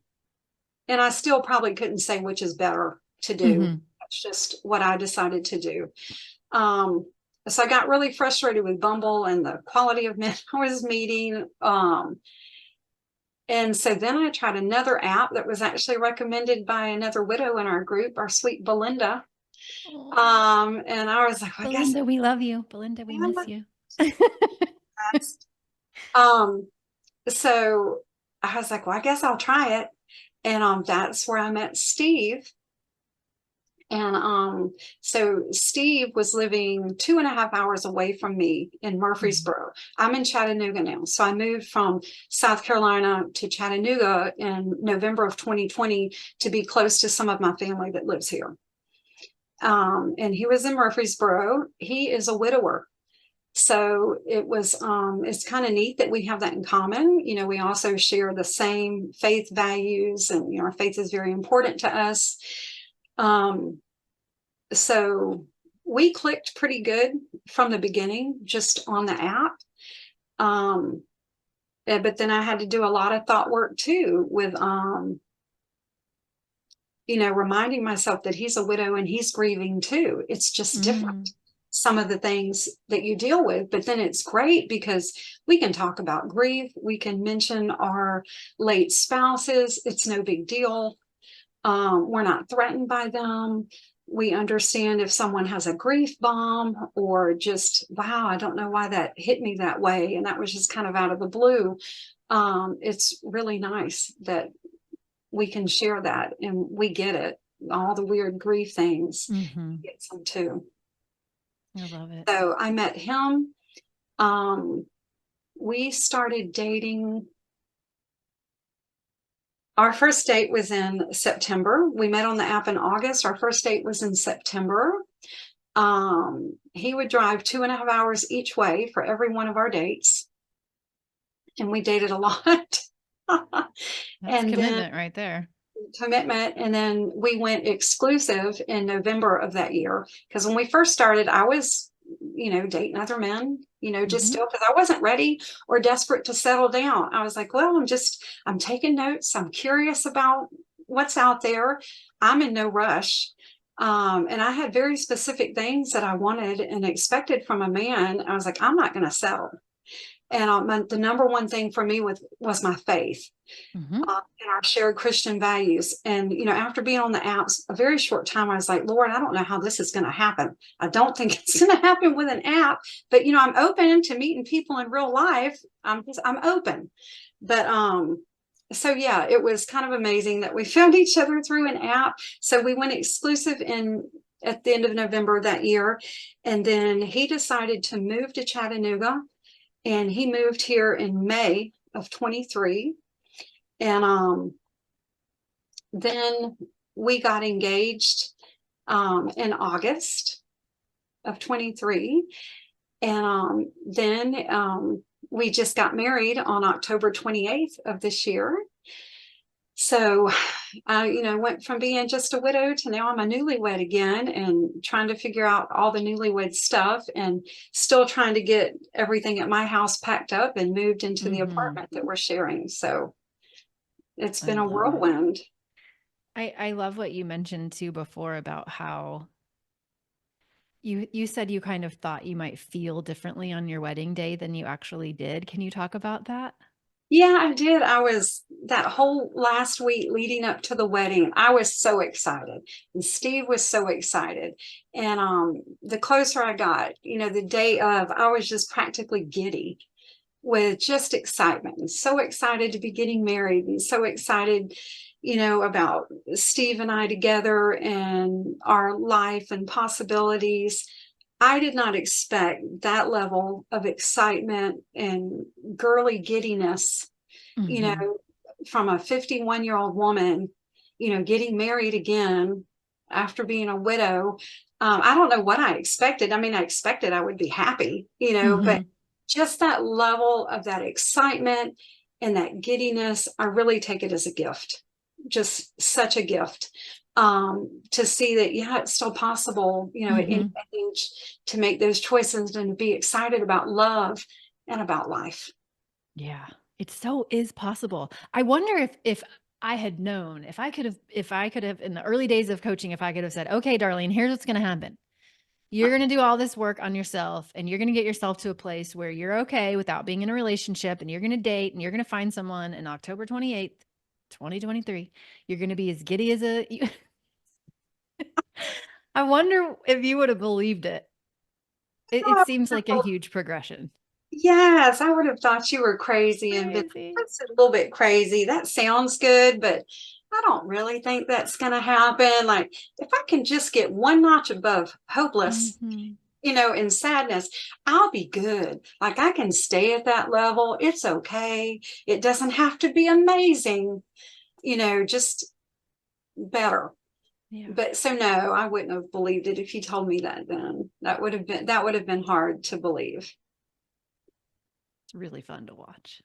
I still probably couldn't say which is better to do. That's just what I decided to do. So I got really frustrated with Bumble and the quality of men I was meeting. And so then I tried another app that was actually recommended by another widow in our group, our sweet Belinda. And I was like, Belinda, we love you. Belinda, we miss you. So I was like, well, I guess I'll try it. And that's where I met Steve. And so Steve was living 2.5 hours away from me in Murfreesboro. I'm in Chattanooga now. So I moved from South Carolina to Chattanooga in November of 2020 to be close to some of my family that lives here. And he was in Murfreesboro. He is a widower. So it was, it's kind of neat that we have that in common. You know, we also share the same faith values, and, you know, our faith is very important to us. So we clicked pretty good from the beginning, just on the app. But then I had to do a lot of thought work too with, you know, reminding myself that he's a widow and he's grieving too. It's just different, some of the things that you deal with. But then it's great because we can talk about grief. We can mention our late spouses. It's no big deal. We're not threatened by them. We understand if someone has a grief bomb, or just, wow, I don't know why that hit me that way, and that was just kind of out of the blue. It's really nice that we can share that, and we get it. All the weird grief things, get some too. I love it. So I met him. We started dating. Our first date was in September. We met on the app in August. Our first date was in September. He would drive 2.5 hours each way for every one of our dates. And we dated a lot. That's commitment right there. Commitment. And then we went exclusive in November of that year. Because when we first started, I was, you know, dating other men, you know, just still, because I wasn't ready or desperate to settle down. I was like, well, I'm taking notes. I'm curious about what's out there. I'm in no rush. And I had very specific things that I wanted and expected from a man. I was like, I'm not going to settle. And the number one thing for me was my faith, and our shared Christian values. And, you know, after being on the apps a very short time, I was like, Lord, I don't know how this is going to happen. I don't think it's going to happen with an app, but, you know, I'm open to meeting people in real life. I'm open. But, so yeah, it was kind of amazing that we found each other through an app. So we went exclusive at the end of November that year. And then he decided to move to Chattanooga. And he moved here in May of 23. And then we got engaged in August of 23. And then we just got married on October 28th of this year. So I, you know, went from being just a widow to now I'm a newlywed again, and trying to figure out all the newlywed stuff, and still trying to get everything at my house packed up and moved into the apartment that we're sharing. So it's been a whirlwind. I love what you mentioned too before about how you said you kind of thought you might feel differently on your wedding day than you actually did. Can you talk about that? Yeah, I did. That whole last week leading up to the wedding, I was so excited, and Steve was so excited. And the closer I got, you know, the day of, I was just practically giddy with just excitement, and so excited to be getting married, and so excited, you know, about Steve and I together and our life and possibilities. I did not expect that level of excitement and girly giddiness, you know, from a 51-year-old woman, you know, getting married again after being a widow. I don't know what I expected. I mean, I expected I would be happy, you know, but just that level of that excitement and that giddiness, I really take it as a gift, just such a gift. To see that, yeah, it's still possible, you know, at any age, to make those choices and to be excited about love and about life. Yeah, it so is possible. I wonder if I had known, if I could have in the early days of coaching, if I could have said, okay, Darlene, here's what's going to happen. You're going to do all this work on yourself, and you're going to get yourself to a place where you're okay without being in a relationship, and you're going to date, and you're going to find someone, and October 28th, 2023, you're going to be as giddy as I wonder if you would have believed it. It seems like a huge progression. Yes, I would have thought you were crazy and been, that's a little bit crazy. That sounds good, but I don't really think that's going to happen. Like, if I can just get one notch above hopeless, Mhm. in sadness, I'll be good. Like, I can stay at that level. It's okay. It doesn't have to be amazing, just better. Yeah. But so no, I wouldn't have believed it if you told me that then. That would have been hard to believe. It's really fun to watch.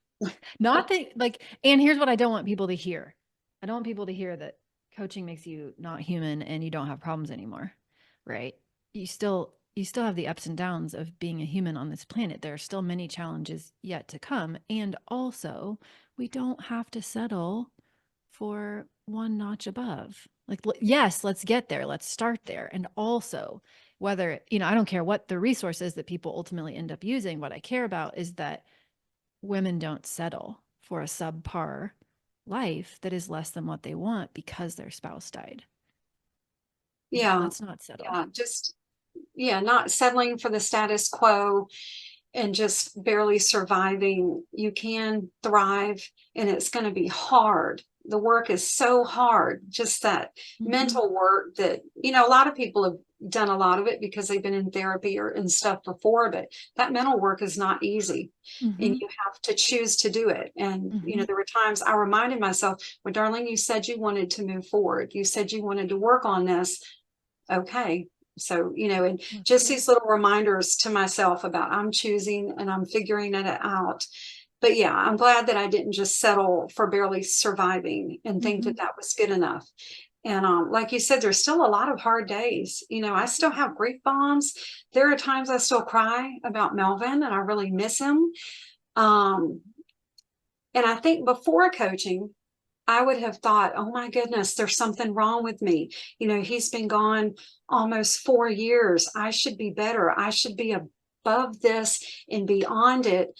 Not that like, and here's what I don't want people to hear. I don't want people to hear that coaching makes you not human and you don't have problems anymore. Right? You still have the ups and downs of being a human on this planet. There are still many challenges yet to come. And also, we don't have to settle for one notch above. Like, yes, let's get there. Let's start there. And also, whether, I don't care what the resources that people ultimately end up using. What I care about is that women don't settle for a subpar life that is less than what they want because their spouse died. Yeah. Let's not settle. Not settling for the status quo and just barely surviving. You can thrive, and it's going to be hard. The work is so hard, just that mental work that, a lot of people have done a lot of it because they've been in therapy or and stuff before, but that mental work is not easy, and you have to choose to do it. And, there were times I reminded myself, well, Darlene, you said you wanted to move forward. You said you wanted to work on this. Okay. So, and just these little reminders to myself about I'm choosing and I'm figuring it out. But yeah, I'm glad that I didn't just settle for barely surviving and think that that was good enough. And like you said, there's still a lot of hard days. I still have grief bombs. There are times I still cry about Melvin and I really miss him. And I think before coaching, I would have thought, oh my goodness, there's something wrong with me. He's been gone almost 4 years. I should be better. I should be above this and beyond it.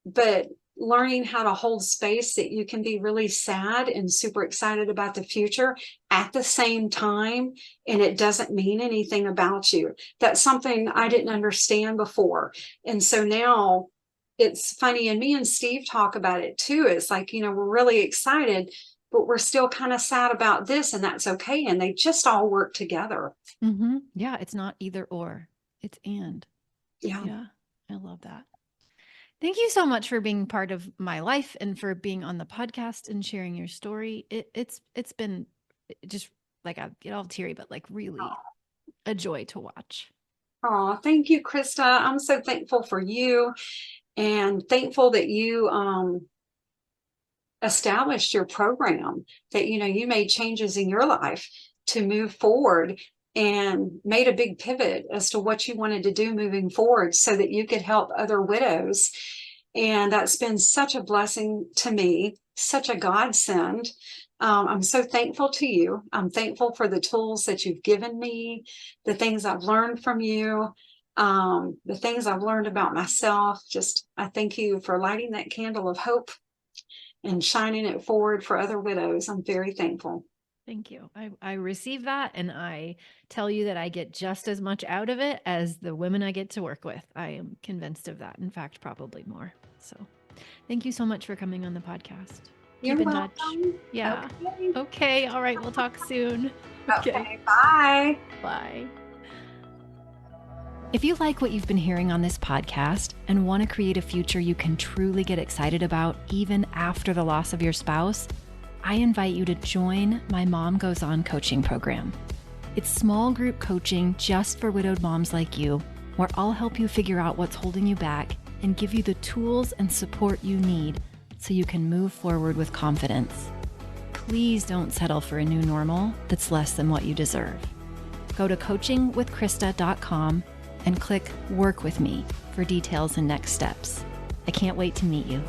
But learning how to hold space that you can be really sad and super excited about the future at the same time, and it doesn't mean anything about you. That's something I didn't understand before. And so now it's funny, and me and Steve talk about it too. It's like, we're really excited, but we're still kind of sad about this, and that's okay. And they just all work together. Yeah, it's not either or, it's and. Yeah. I love that. Thank you so much for being part of my life and for being on the podcast and sharing your story. It's been just like, I get all teary, but like really a joy to watch. Oh, thank you, Krista. I'm so thankful for you, and thankful that you established your program, that you made changes in your life to move forward and made a big pivot as to what you wanted to do moving forward so that you could help other widows. And that's been such a blessing to me, such a godsend. I'm so thankful to you. I'm thankful for the tools that you've given me, the things I've learned from you, the things I've learned about myself. Just, I thank you for lighting that candle of hope and shining it forward for other widows. I'm very thankful. Thank you. I receive that, and I tell you that I get just as much out of it as the women I get to work with. I am convinced of that. In fact, probably more. So thank you so much for coming on the podcast. You're Keep in welcome. touch. Yeah. Okay. All right. We'll talk soon. Okay. Bye. Bye. If you like what you've been hearing on this podcast and want to create a future you can truly get excited about even after the loss of your spouse, I invite you to join my Mom Goes On coaching program. It's small group coaching just for widowed moms like you, where I'll help you figure out what's holding you back and give you the tools and support you need so you can move forward with confidence. Please don't settle for a new normal that's less than what you deserve. Go to coachingwithkrista.com and click Work With Me for details and next steps. I can't wait to meet you.